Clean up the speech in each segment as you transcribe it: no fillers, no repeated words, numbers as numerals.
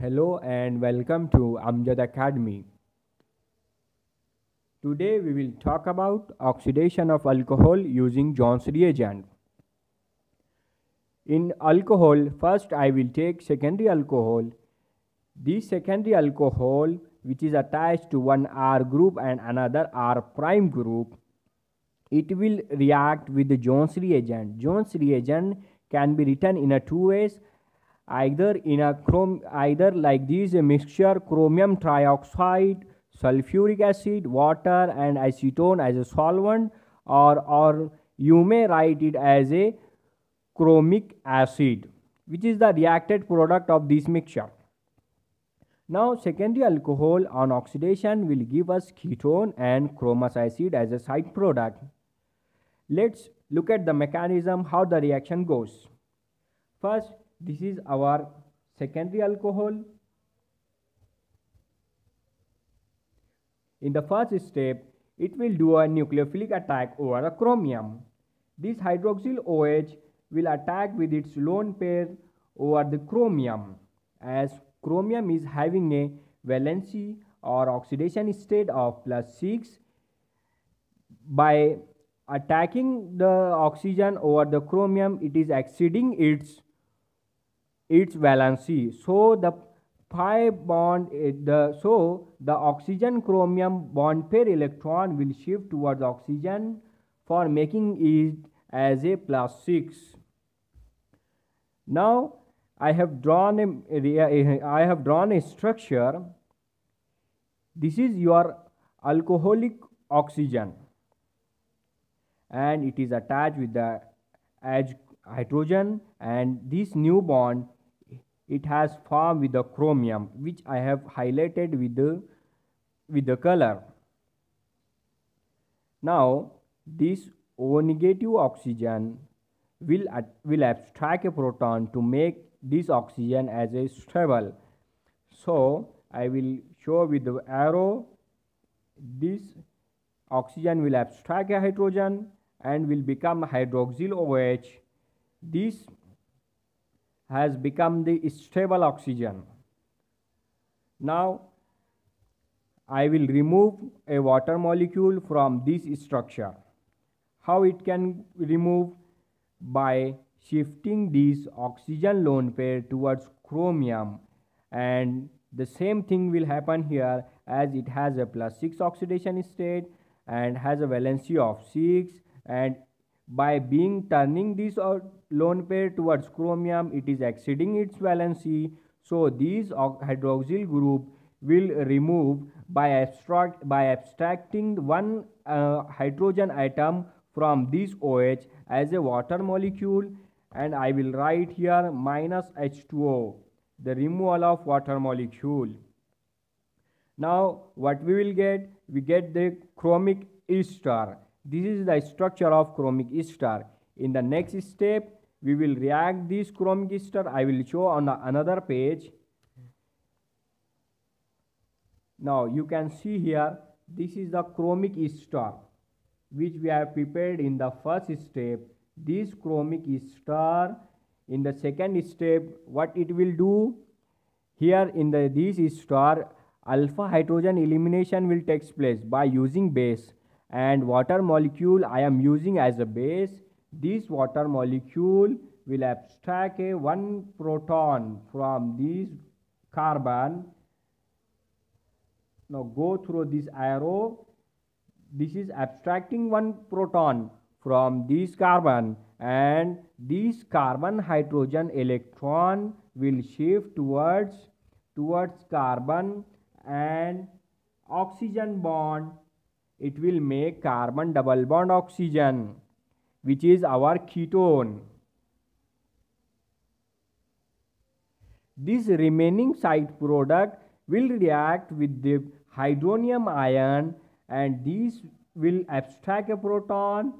Hello and welcome to Amjad Academy. Today we will talk about oxidation of alcohol using Jones reagent. In alcohol, first I will take secondary alcohol. This secondary alcohol which is attached to one R group and another R prime group, it will react with the Jones reagent. Jones reagent can be written in a two ways. Either like this, a mixture chromium trioxide, sulfuric acid, water and acetone as a solvent, or you may write it as a chromic acid, which is the reacted product of this mixture. Now secondary alcohol on oxidation will give us ketone and chromous acid as a side product. Let's look at the mechanism how the reaction goes. First, this is our secondary alcohol. In the first step, it will do a nucleophilic attack over the chromium. This hydroxyl OH will attack with its lone pair over the chromium. As chromium is having a valency or oxidation state of +6, by attacking the oxygen over the chromium, it is exceeding its valency. So the pi bond, the oxygen chromium bond pair electron will shift towards oxygen for making it as a +6. Now I have drawn a structure. This is your alcoholic oxygen and it is attached with the edge hydrogen, and this new bond it has formed with the chromium, which I have highlighted with the color. Now this O negative oxygen will abstract a proton to make this oxygen as a stable. So I will show with the arrow. This oxygen will abstract a hydrogen and will become hydroxyl OH. This has become the stable oxygen. Now I will remove a water molecule from this structure. How it can remove? By shifting this oxygen lone pair towards chromium, and the same thing will happen here, as it has a +6 oxidation state and has a valency of 6, and by turning this lone pair towards chromium, it is exceeding its valency. So this hydroxyl group will remove by abstracting one hydrogen atom from this OH as a water molecule, and I will write here -H2O, the removal of water molecule. Now what we will get? We get the chromic ester. This is the structure of chromic ester. In the next step, we will react this chromic ester. I will show on another page. Now you can see here, this is the chromic ester which we have prepared in the first step. This chromic ester in the second step, what it will do? Here in this ester, alpha hydrogen elimination will take place by using base, and water molecule I am using as a base. This water molecule will abstract one proton from this carbon. Now go through this arrow. This is abstracting one proton from this carbon, and this carbon hydrogen electron will shift towards carbon and oxygen bond. It will make carbon double bond oxygen, which is our ketone. This remaining side product will react with the hydronium ion, and this will abstract a proton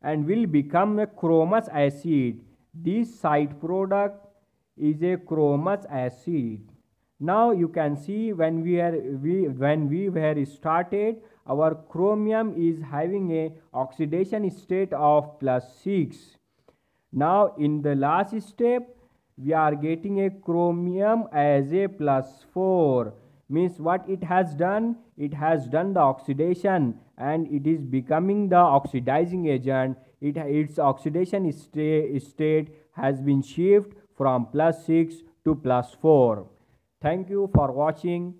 and will become a chromous acid. This side product is a chromous acid. Now you can see when we were started, our chromium is having a oxidation state of +6. Now in the last step, we are getting a chromium as a +4. Means what it has done? It has done the oxidation and it is becoming the oxidizing agent. Its oxidation state has been shifted from +6 to +4. Thank you for watching.